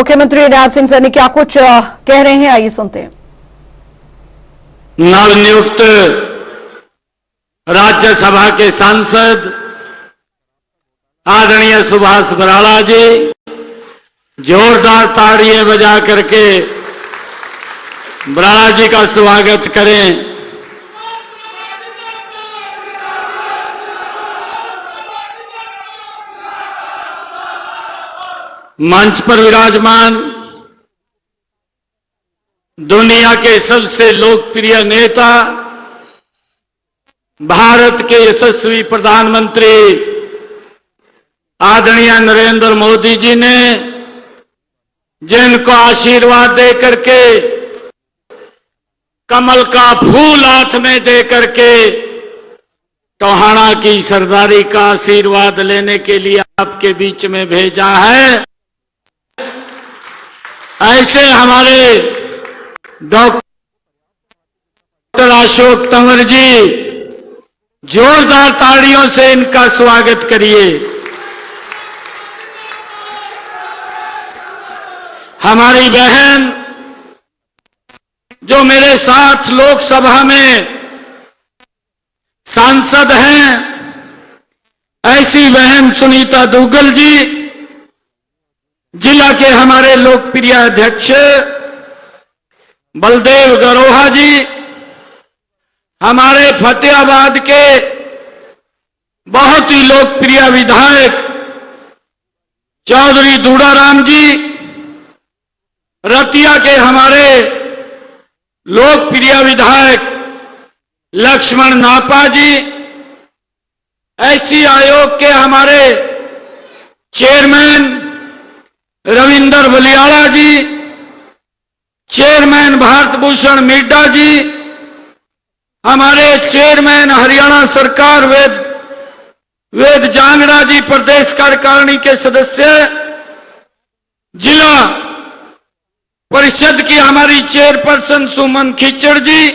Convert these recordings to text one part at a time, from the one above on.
मुख्यमंत्री राज सिंह सैनी क्या कुछ कह रहे हैं, आइए सुनते हैं। नवनियुक्त राज्यसभा के सांसद आदरणीय सुभाष बराला जी जोरदार ताड़ियां बजा करके बराला जी का स्वागत करें। मंच पर विराजमान दुनिया के सबसे लोकप्रिय नेता भारत के यशस्वी प्रधानमंत्री आदरणीय नरेंद्र मोदी जी ने जिनको आशीर्वाद दे करके कमल का फूल हाथ में दे करके टोहाना की सरदारी का आशीर्वाद लेने के लिए आपके बीच में भेजा है, ऐसे हमारे डॉक्टर अशोक तंवर जी जोरदार ताड़ियों से इनका स्वागत करिए। हमारी बहन जो मेरे साथ लोकसभा में सांसद हैं, ऐसी बहन सुनीता दुग्गल जी, जिला के हमारे लोकप्रिय अध्यक्ष बलदेव गरोहा जी, हमारे फतेहाबाद के बहुत ही लोकप्रिय विधायक चौधरी दूड़ाराम जी, रतिया के हमारे लोकप्रिय विधायक लक्ष्मण नापा जी, ऐसी आयोग के हमारे चेयरमैन रविंदर बलियाड़ा जी, चेयरमैन भारत भूषण मिड्डा जी, हमारे चेयरमैन हरियाणा सरकार वेद जांगड़ा जी, प्रदेश कार्यकारिणी के सदस्य, जिला परिषद की हमारी चेयरपर्सन सुमन खिचड़ जी,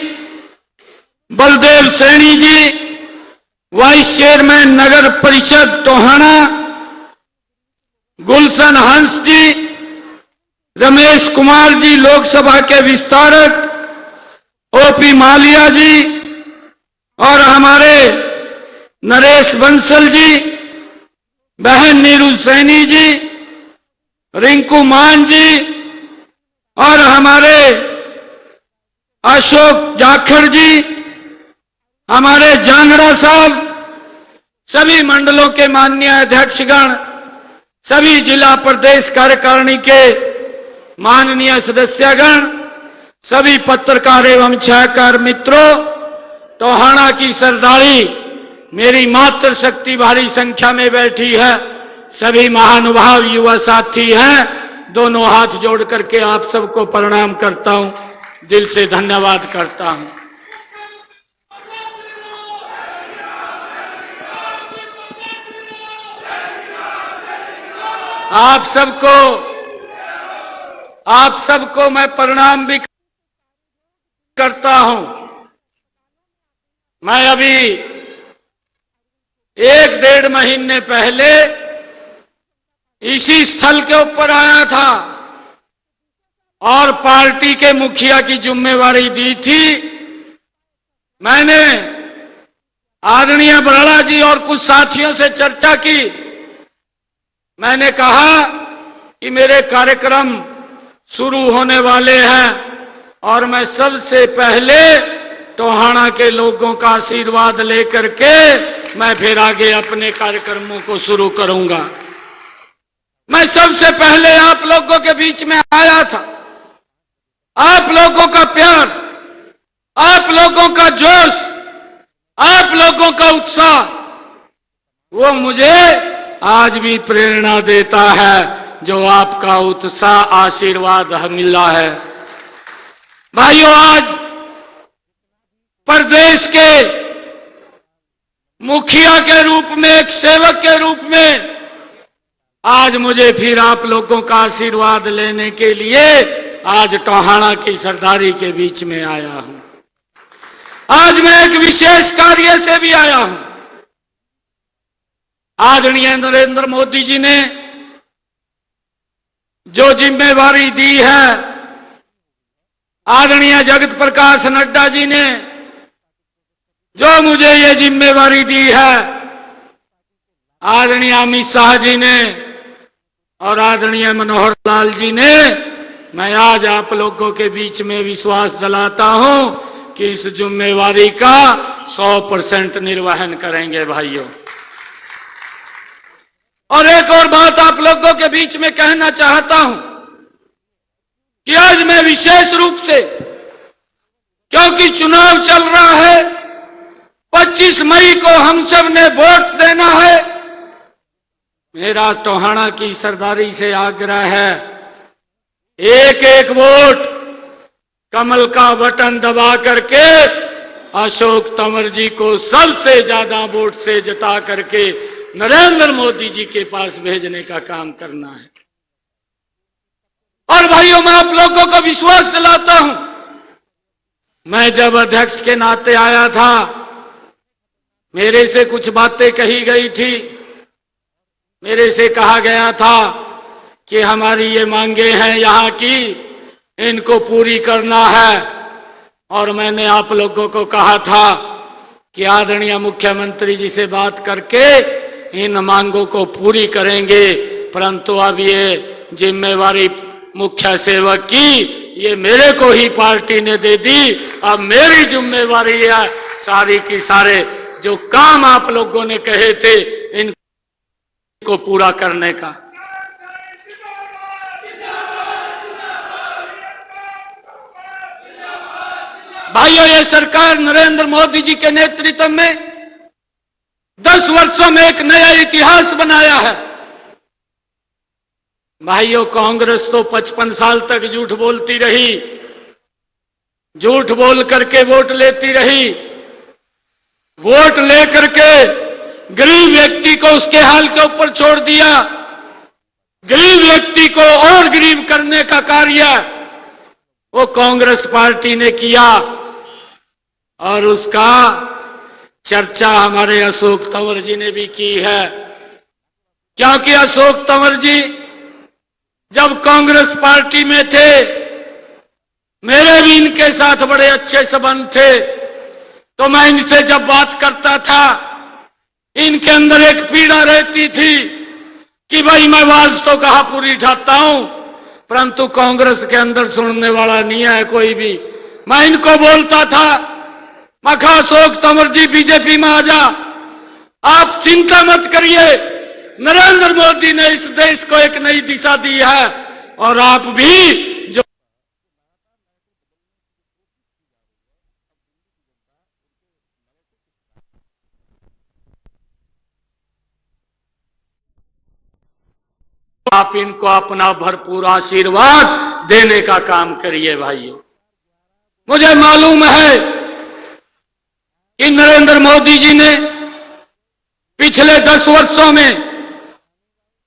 बलदेव सैनी जी, वाइस चेयरमैन नगर परिषद टोहाना गुलशन हंस जी, रमेश कुमार जी, लोकसभा के विस्तारक ओपी मालिया जी, और हमारे नरेश बंसल जी, बहन नीरू सैनी जी, रिंकू मान जी, और हमारे अशोक जाखड़ जी, हमारे जांगड़ा साहब, सभी मंडलों के माननीय अध्यक्षगण, सभी जिला प्रदेश कार्यकारिणी के माननीय सदस्यगण, सभी पत्रकार एवं छायाकार मित्रों, टोहाना की सरदारी मेरी मातृ शक्ति भारी संख्या में बैठी है, सभी महानुभाव युवा साथी हैं, दोनों हाथ जोड़ करके आप सबको प्रणाम करता हूं, दिल से धन्यवाद करता हूं। आप सबको मैं प्रणाम भी करता हूं। मैं अभी 1-1.5 महीने पहले इसी स्थल के ऊपर आया था और पार्टी के मुखिया की जिम्मेवारी दी थी। मैंने आदरणीय बराला जी और कुछ साथियों से चर्चा की। मैंने कहा कि मेरे कार्यक्रम शुरू होने वाले हैं और मैं सबसे पहले टोहाना के लोगों का आशीर्वाद लेकर के मैं फिर आगे अपने कार्यक्रमों को शुरू करूंगा। मैं सबसे पहले आप लोगों के बीच में आया था। आप लोगों का प्यार, आप लोगों का जोश, आप लोगों का उत्साह, वो मुझे आज भी प्रेरणा देता है, जो आपका उत्साह आशीर्वाद मिला है। भाइयों, आज प्रदेश के मुखिया के रूप में, एक सेवक के रूप में आज मुझे फिर आप लोगों का आशीर्वाद लेने के लिए आज टोहाना की सरदारी के बीच में आया हूं। आज मैं एक विशेष कार्य से भी आया हूं। आदरणीय नरेंद्र मोदी जी ने जो जिम्मेवारी दी है आदरणीय जगत प्रकाश नड्डा जी ने, जो मुझे ये जिम्मेवारी दी है आदरणीय अमित शाह जी ने और आदरणीय मनोहर लाल जी ने, मैं आज आप लोगों के बीच में विश्वास दिलाता हूं कि इस जिम्मेवारी का 100% निर्वहन करेंगे भाइयों। और एक और बात आप लोगों के बीच में कहना चाहता हूं कि आज मैं विशेष रूप से, क्योंकि चुनाव चल रहा है, 25 मई को हम सब ने वोट देना है, मेरा टोहाना की सरदारी से आग्रह है, एक एक वोट कमल का बटन दबा करके अशोक तंवर जी को सबसे ज्यादा वोट से जिता करके नरेंद्र मोदी जी के पास भेजने का काम करना है। और भाइयों, मैं आप लोगों को विश्वास दिलाता हूं, मैं जब अध्यक्ष के नाते आया था, मेरे से कुछ बातें कही गई थी, मेरे से कहा गया था कि हमारी ये मांगे हैं यहाँ की, इनको पूरी करना है। और मैंने आप लोगों को कहा था कि आदरणीय मुख्यमंत्री जी से बात करके इन मांगों को पूरी करेंगे, परंतु अब ये जिम्मेवारी मुख्य सेवक की ये मेरे को ही पार्टी ने दे दी। अब मेरी जिम्मेवारी है सारी की सारे जो काम आप लोगों ने कहे थे इनको पूरा करने का। भाइयों, ये सरकार नरेंद्र मोदी जी के नेतृत्व में 10 वर्षों में एक नया इतिहास बनाया है। भाइयों, कांग्रेस तो 55 साल तक झूठ बोलती रही, झूठ बोल करके वोट लेती रही, वोट लेकर के गरीब व्यक्ति को उसके हाल के ऊपर छोड़ दिया, गरीब व्यक्ति को और गरीब करने का कार्य वो कांग्रेस पार्टी ने किया। और उसका चर्चा हमारे अशोक तंवर जी ने भी की है, क्योंकि अशोक तंवर जी जब कांग्रेस पार्टी में थे, मेरे भी इनके साथ बड़े अच्छे संबंध थे, तो मैं इनसे जब बात करता था, इनके अंदर एक पीड़ा रहती थी कि भाई मैं आवाज तो कहा पूरी उठाता हूं, परंतु कांग्रेस के अंदर सुनने वाला नहीं है कोई भी। मैं इनको बोलता था, मैं कहा अशोक तंवर जी बीजेपी में आ जा, आप चिंता मत करिए, नरेंद्र मोदी ने इस देश को एक नई दिशा दी है और आप भी जो आप इनको अपना भरपूर आशीर्वाद देने का काम करिए। भाइयों, मुझे मालूम है कि नरेंद्र मोदी जी ने पिछले 10 वर्षों में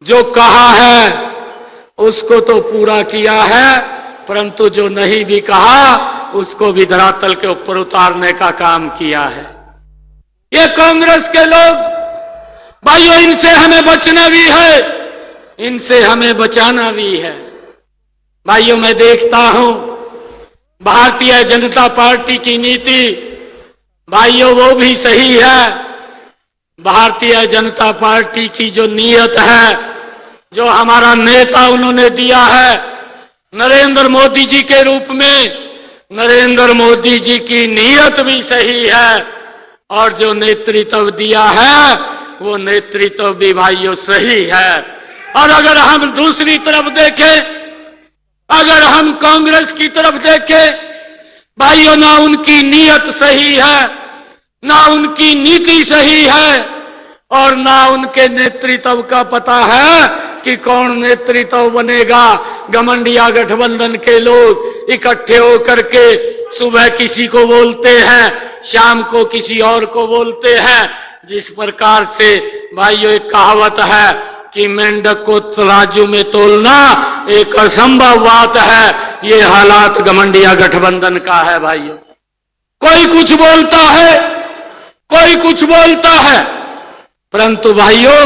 जो कहा है उसको तो पूरा किया है, परंतु जो नहीं भी कहा उसको भी धरातल के ऊपर उतारने का काम किया है। ये कांग्रेस के लोग, भाइयों, इनसे हमें बचना भी है, इनसे हमें बचाना भी है। भाइयों, मैं देखता हूं भारतीय जनता पार्टी की नीति, भाइयों, वो भी सही है। भारतीय जनता पार्टी की जो नीयत है, जो हमारा नेता उन्होंने दिया है नरेंद्र मोदी जी के रूप में, नरेंद्र मोदी जी की नीयत भी सही है और जो नेतृत्व दिया है वो नेतृत्व भी भाइयों सही है। और अगर हम दूसरी तरफ देखें, अगर हम कांग्रेस की तरफ देखें, भाइयों, ना उनकी नीयत सही है, ना उनकी नीति सही है और ना उनके नेतृत्व का पता है कि कौन नेतृत्व बनेगा। घमंडिया गठबंधन के लोग इकट्ठे होकर के सुबह किसी को बोलते हैं, शाम को किसी और को बोलते हैं। जिस प्रकार से भाइयों एक कहावत है कि मेंढक को तराजू में तोलना एक असंभव बात है, ये हालात घमंडिया गठबंधन का है। भाइयों, कोई कुछ बोलता है, कोई कुछ बोलता है, परंतु भाइयों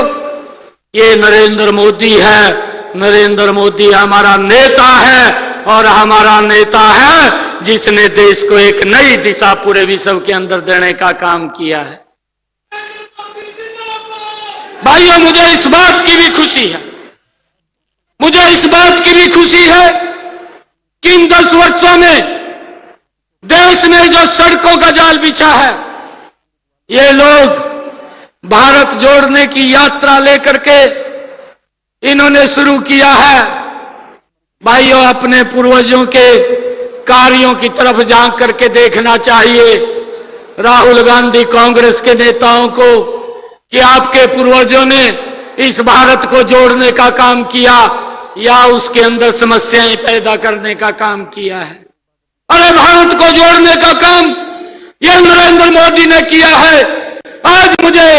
ये नरेंद्र मोदी है नरेंद्र मोदी हमारा नेता है, और हमारा नेता है जिसने देश को एक नई दिशा पूरे विश्व के अंदर देने का काम किया है। भाइयों, मुझे इस बात की भी खुशी है, मुझे इस बात की भी खुशी है कि इन 10 वर्षों में देश में जो सड़कों का जाल बिछा है, ये लोग भारत जोड़ने की यात्रा लेकर के इन्होंने शुरू किया है। भाइयों, अपने पूर्वजों के कार्यों की तरफ झांक करके देखना चाहिए राहुल गांधी कांग्रेस के नेताओं को कि आपके पूर्वजों ने इस भारत को जोड़ने का काम किया या उसके अंदर समस्याएं पैदा करने का काम किया है। अरे भारत को जोड़ने का काम यह नरेंद्र मोदी ने किया है। आज मुझे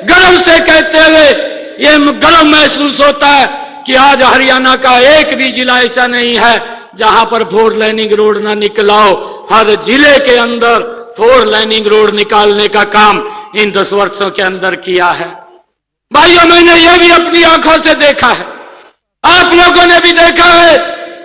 गर्व से कहते हुए ये गर्व महसूस होता है कि आज हरियाणा का एक भी जिला ऐसा नहीं है जहां पर 4 लाइनिंग रोड ना निकला हो। हर जिले के अंदर 4 लाइनिंग रोड निकालने का काम इन 10 वर्षों के अंदर किया है। भाइयों, मैंने ये भी अपनी आंखों से देखा है, आप लोगों ने भी देखा है,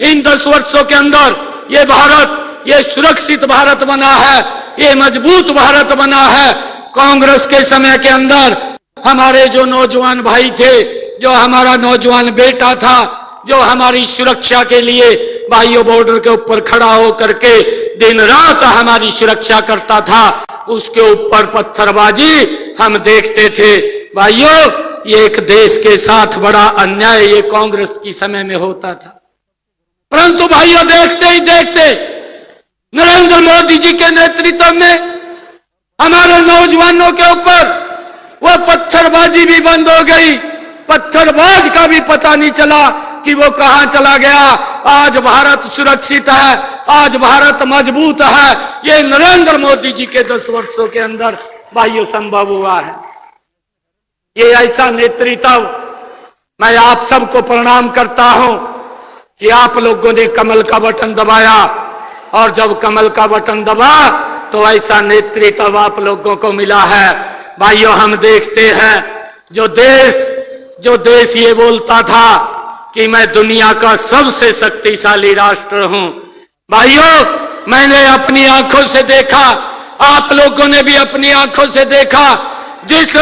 इन 10 वर्षों के अंदर ये भारत, ये सुरक्षित भारत बना है, ये मजबूत भारत बना है। कांग्रेस के समय के अंदर हमारे जो नौजवान भाई थे, जो हमारा नौजवान बेटा था, जो हमारी सुरक्षा के लिए भाइयों बॉर्डर के ऊपर खड़ा होकर के दिन रात हमारी सुरक्षा करता था, उसके ऊपर पत्थरबाजी हम देखते थे। भाइयों, ये एक देश के साथ बड़ा अन्याय ये कांग्रेस की समय में होता था। परंतु भाइयों, देखते ही देखते नरेंद्र मोदी जी के नेतृत्व में हमारे नौजवानों के ऊपर वो पत्थरबाजी भी बंद हो गई। पत्थरबाज का भी पता नहीं चला कि वो कहां चला गया। आज भारत सुरक्षित है, आज भारत मजबूत है। ये नरेंद्र मोदी जी के 10 वर्षों के अंदर भाइयों संभव हुआ है। ये ऐसा नेतृत्व, मैं आप सबको प्रणाम करता हूं कि आप लोगों ने कमल का बटन दबाया, और जब कमल का बटन दबा तो ऐसा नेतृत्व आप लोगों को मिला है। भाइयों, हम देखते हैं जो देश ये बोलता था कि मैं दुनिया का सबसे शक्तिशाली राष्ट्र हूं। भाइयों, मैंने अपनी आंखों से देखा, आप लोगों ने भी अपनी आंखों से देखा, जिस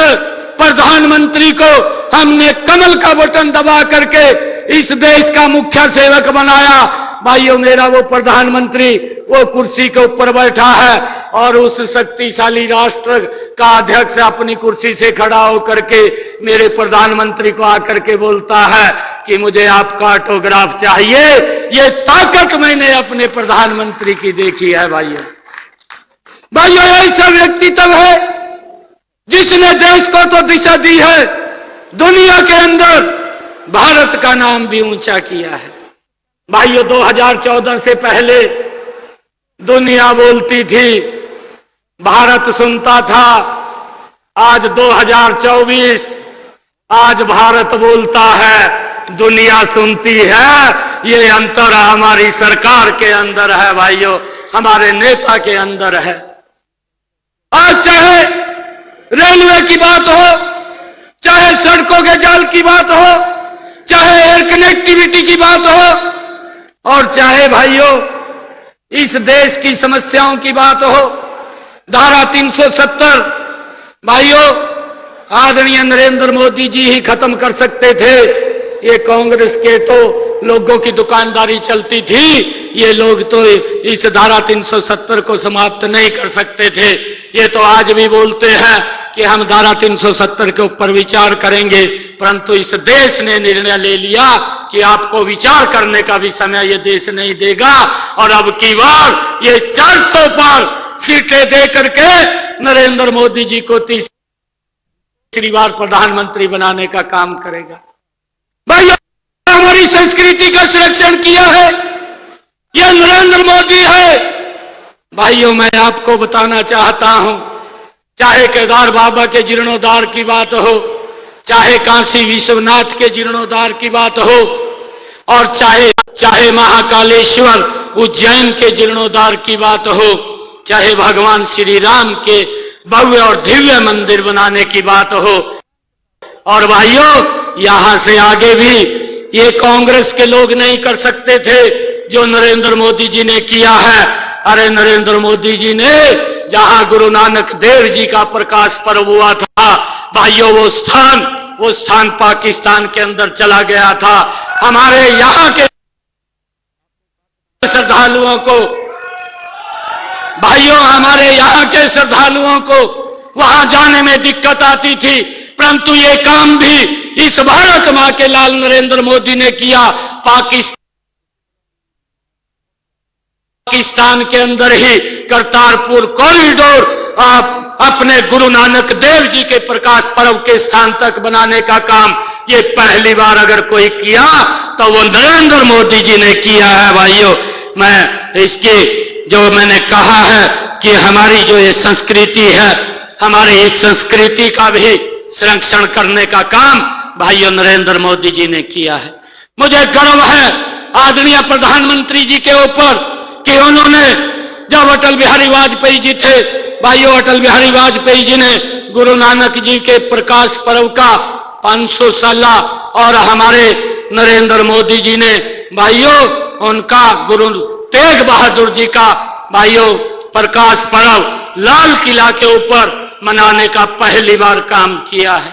प्रधानमंत्री को हमने कमल का बटन दबा करके इस देश का मुख्य सेवक बनाया। भाइयों, मेरा वो प्रधानमंत्री वो कुर्सी के ऊपर बैठा है और उस शक्तिशाली राष्ट्र का अध्यक्ष अपनी कुर्सी से खड़ा होकर के मेरे प्रधानमंत्री को आकर के बोलता है कि मुझे आपका ऑटोग्राफ चाहिए। ये ताकत मैंने अपने प्रधानमंत्री की देखी है। भाइयों, ऐसा व्यक्तित्व है जिसने देश को तो दिशा दी है, दुनिया के अंदर भारत का नाम भी ऊंचा किया है। भाइयों, 2014 से पहले दुनिया बोलती थी, भारत सुनता था। आज 2024, आज भारत बोलता है, दुनिया सुनती है। ये अंतर हमारी सरकार के अंदर है भाइयों, हमारे नेता के अंदर है। आज चाहे रेलवे की बात हो, चाहे सड़कों के जाल की बात हो, चाहे एयर कनेक्टिविटी की बात हो, और चाहे भाइयों इस देश की समस्याओं की बात हो, धारा 370 भाइयों आदरणीय नरेंद्र मोदी जी ही खत्म कर सकते थे। ये कांग्रेस के तो लोगों की दुकानदारी चलती थी, ये लोग तो इस धारा 370 को समाप्त नहीं कर सकते थे। ये तो आज भी बोलते हैं कि हम धारा 370 के ऊपर विचार करेंगे, परंतु इस देश ने निर्णय ले लिया कि आपको विचार करने का भी समय ये देश नहीं देगा। और अब की बार ये 400 पार सीटें दे करके नरेंद्र मोदी जी को तीसरी बार प्रधानमंत्री बनाने का काम करेगा। भाई, हमारी संस्कृति का संरक्षण किया है यह नरेंद्र मोदी है। भाइयों, मैं आपको बताना चाहता हूं, चाहे केदार बाबा के जीर्णोद्धार की बात हो, चाहे काशी विश्वनाथ के जीर्णोद्धार की बात हो, और चाहे महाकालेश्वर उज्जैन के जीर्णोद्धार की बात हो, चाहे भगवान श्री राम के भव्य और दिव्य मंदिर बनाने की बात हो, और भाइयों यहां से आगे भी ये कांग्रेस के लोग नहीं कर सकते थे जो नरेंद्र मोदी जी ने किया है। अरे नरेंद्र मोदी जी ने जहां गुरु नानक देव जी का प्रकाश पर्व हुआ था भाइयों, वो स्थान पाकिस्तान के अंदर चला गया था। हमारे यहाँ के श्रद्धालुओं को भाइयों, हमारे यहाँ के श्रद्धालुओं को वहां जाने में दिक्कत आती थी, परंतु ये काम भी इस भारत मां के लाल नरेंद्र मोदी ने किया। पाकिस्तान के अंदर ही करतारपुर कॉरिडोर अपने गुरु नानक देव जी के प्रकाश पर्व के स्थान तक बनाने का काम ये पहली बार अगर कोई किया तो वो नरेंद्र मोदी जी ने किया है। भाइयों, मैं इसकी जो मैंने कहा है कि हमारी जो ये संस्कृति है, हमारी इस संस्कृति का भी संरक्षण करने का काम भाइयों नरेंद्र मोदी जी ने किया है। मुझे गर्व है आदरणीय प्रधानमंत्री जी के ऊपर कि उन्होंने जब अटल बिहारी वाजपेयी जी थे भाइयों, अटल बिहारी वाजपेयी जी ने गुरु नानक जी के प्रकाश पर्व का 500 साला और हमारे नरेंद्र मोदी जी ने भाइयों उनका गुरु तेग बहादुर जी का भाइयों प्रकाश पर्व लाल किला के ऊपर मनाने का पहली बार काम किया है।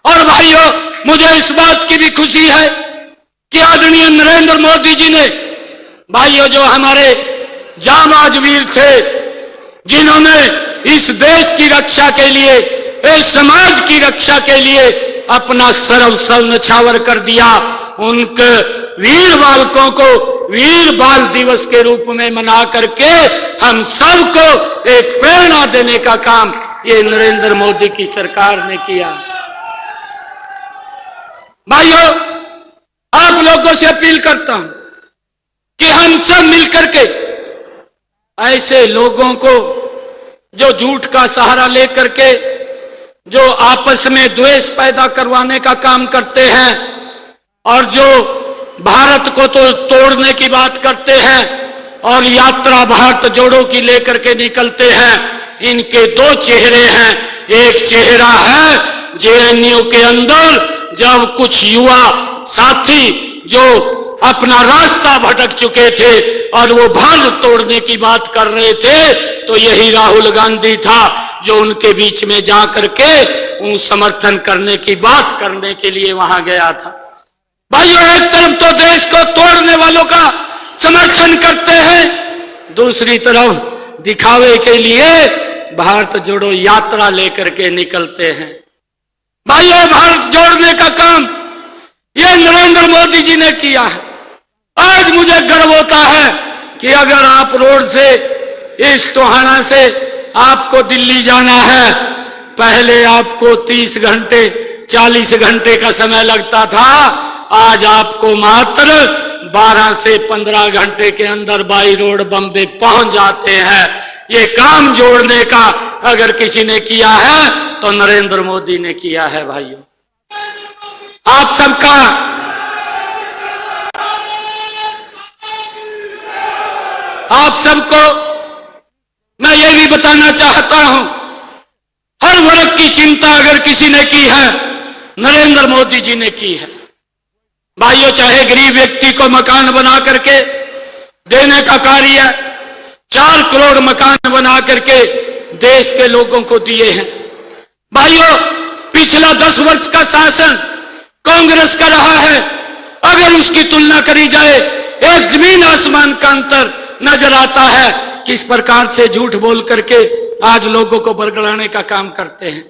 और भाइयों, मुझे इस बात की भी खुशी है कि आदरणीय नरेंद्र मोदी जी ने भाइयों जो हमारे जांबाज वीर थे, जिन्होंने इस देश की रक्षा के लिए, इस समाज की रक्षा के लिए अपना सर्वस्व न्यौछावर कर दिया, उनके वीर बालकों को वीर बाल दिवस के रूप में मना करके हम सबको एक प्रेरणा देने का काम ये नरेंद्र मोदी की सरकार ने किया। भाइयों, आप लोगों से अपील करता हूं कि हम सब मिलकर के ऐसे लोगों को जो झूठ का सहारा लेकर के जो आपस में द्वेष पैदा करवाने का काम करते हैं और जो भारत को तो तोड़ने की बात करते हैं और यात्रा भारत जोड़ो की लेकर के निकलते हैं, इनके दो चेहरे हैं। एक चेहरा है जेएनयू के अंदर जब कुछ युवा साथी जो अपना रास्ता भटक चुके थे और वो भारत तोड़ने की बात कर रहे थे, तो यही राहुल गांधी था जो उनके बीच में जा करके उन समर्थन करने की बात करने के लिए वहां गया था। भाइयों, एक तरफ तो देश को तोड़ने वालों का समर्थन करते हैं, दूसरी तरफ दिखावे के लिए भारत जोड़ो यात्रा लेकर के निकलते हैं। भाइयों, भारत जोड़ने का काम ये नरेंद्र मोदी जी ने किया है। आज मुझे गर्व होता है कि अगर आप रोड से इस टोहाना से आपको दिल्ली जाना है, पहले आपको 30 घंटे 40 घंटे का समय लगता था, आज आपको मात्र 12 से 15 घंटे के अंदर बाई रोड बम्बे पहुंच जाते हैं। ये काम जोड़ने का अगर किसी ने किया है तो नरेंद्र मोदी ने किया है। भाइयों, आप सबका आप सबको मैं ये भी बताना चाहता हूं, हर वर्ग की चिंता अगर किसी ने की है, नरेंद्र मोदी जी ने की है। भाइयों, चाहे गरीब व्यक्ति को मकान बना करके देने का कार्य 4 करोड़ मकान बना करके देश के लोगों को दिए हैं। भाइयों, पिछला 10 वर्ष का शासन कांग्रेस का रहा है, अगर उसकी तुलना करी जाए एक जमीन आसमान का अंतर नजर आता है। किस प्रकार से झूठ बोल करके आज लोगों को बरगलाने का काम करते हैं।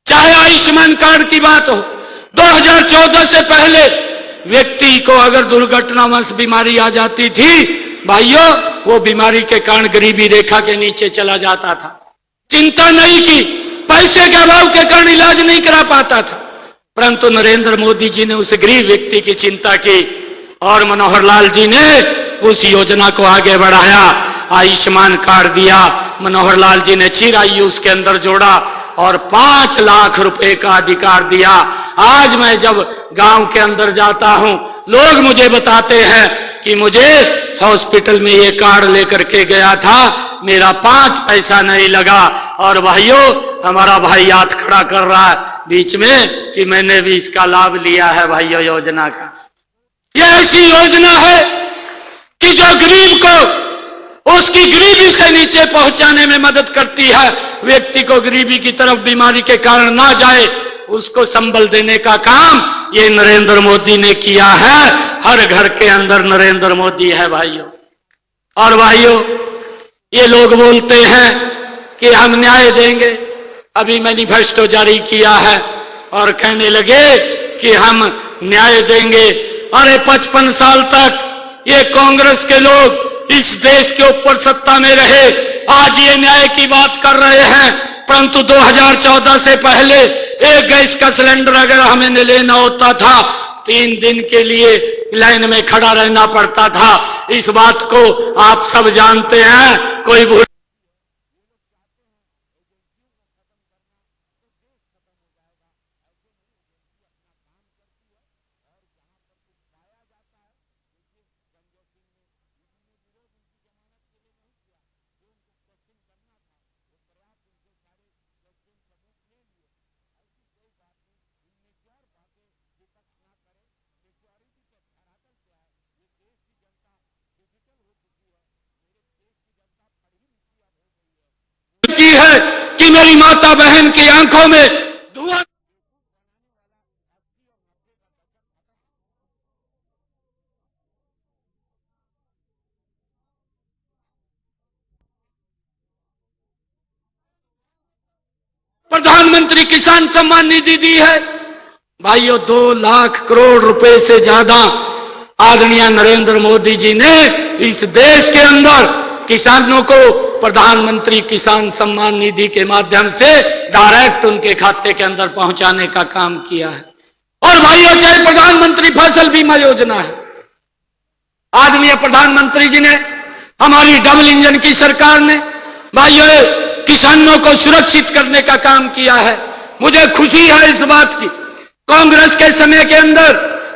चाहे आयुष्मान कार्ड की बात हो, 2014 से पहले व्यक्ति को अगर दुर्घटनावश बीमारी आ जाती थी भाइयों, वो बीमारी के कारण गरीबी रेखा के नीचे चला जाता था, चिंता नहीं की, पैसे के अभाव के कारण इलाज नहीं करा पाता था। परंतु नरेंद्र मोदी जी ने उस गरीब व्यक्ति की चिंता की और मनोहर लाल जी ने उस योजना को आगे बढ़ाया, आयुष्मान कार्ड दिया। मनोहर लाल जी ने चिरायु उसके अंदर जोड़ा और 5 लाख रुपए का अधिकार दिया। आज मैं जब गांव के अंदर जाता हूं, लोग मुझे बताते हैं कि मुझे हॉस्पिटल में ये कार्ड लेकर के गया था, मेरा 5 पैसा नहीं लगा। और भाइयों, हमारा भाई हाथ खड़ा कर रहा है बीच में कि मैंने भी इसका लाभ लिया है भाइयों योजना का। यह ऐसी योजना है कि जो गरीब को उसकी गरीबी से नीचे पहुंचाने में मदद करती है, व्यक्ति को गरीबी की तरफ बीमारी के कारण ना जाए, उसको संबल देने का काम ये नरेंद्र मोदी ने किया है। हर घर के अंदर नरेंद्र मोदी है भाइयों। और भाइयों, ये लोग बोलते हैं कि हम न्याय देंगे, अभी मैनिफेस्टो जारी किया है और कहने लगे कि हम न्याय देंगे। अरे 55 साल तक ये कांग्रेस के लोग इस देश के ऊपर सत्ता में रहे, आज ये न्याय की बात कर रहे हैं, परंतु 2014 से पहले एक गैस का सिलेंडर अगर हमें लेना होता था 3 दिन के लिए लाइन में खड़ा रहना पड़ता था। इस बात को आप सब जानते हैं, कोई भूल की है कि मेरी माता बहन की आंखों में धुआं। प्रधानमंत्री किसान सम्मान निधि दी है भाइयों, 2 लाख करोड़ रुपए से ज्यादा आदरणीय नरेंद्र मोदी जी ने इस देश के अंदर किसानों को प्रधानमंत्री किसान सम्मान निधि के माध्यम से डायरेक्ट उनके खाते के अंदर पहुंचाने का काम किया है। और भाइयों, चाहे प्रधानमंत्री फसल बीमा योजना है, आदरणीय प्रधानमंत्री जी ने, हमारी डबल इंजन की सरकार ने भाइयों किसानों को सुरक्षित करने का काम किया है। मुझे खुशी है इस बात की, कांग्रेस के समय के अंदर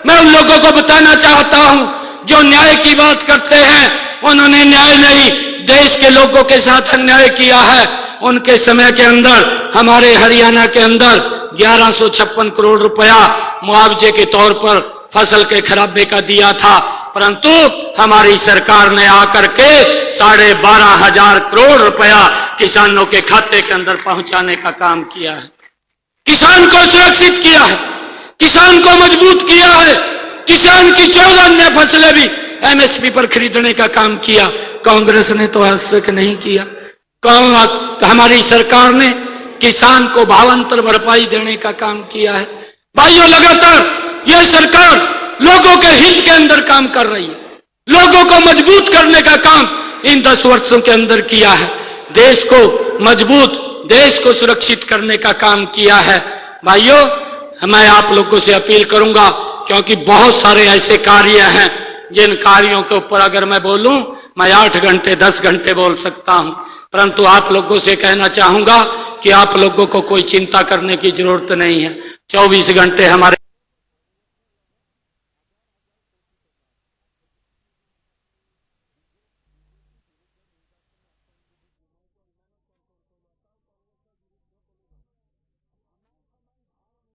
मैं उन लोगों को बताना चाहता हूं जो न्याय की बात करते हैं, उन्होंने न्याय नहीं, देश के लोगों के साथ अन्याय किया है। उनके समय के अंदर हमारे हरियाणा के अंदर 1156 करोड़ रुपया मुआवजे के तौर पर फसल के खराबे का दिया था, परंतु हमारी सरकार ने आकर के 12,500 करोड़ रुपया किसानों के खाते के अंदर पहुंचाने का काम किया है। किसान को सुरक्षित किया है, किसान को मजबूत किया है, किसान की 14 अन्य फसलें भी एमएसपी पर खरीदने का काम किया। कांग्रेस ने तो आज तक नहीं किया। हमारी सरकार ने किसान को भावांतर भरपाई देने का काम किया है। भाइयों, लगातार यह सरकार लोगों के हित के अंदर काम कर रही है, लोगों को मजबूत करने का काम इन 10 वर्षों के अंदर किया है, देश को मजबूत, देश को सुरक्षित करने का काम किया है। भाइयों, मैं आप लोगों से अपील करूंगा, क्योंकि बहुत सारे ऐसे कार्य हैं जिन कार्यों के ऊपर अगर मैं बोलूं मैं 8 घंटे 10 घंटे बोल सकता हूं, परंतु आप लोगों से कहना चाहूंगा कि आप लोगों को कोई चिंता करने की जरूरत नहीं है। 24 घंटे हमारे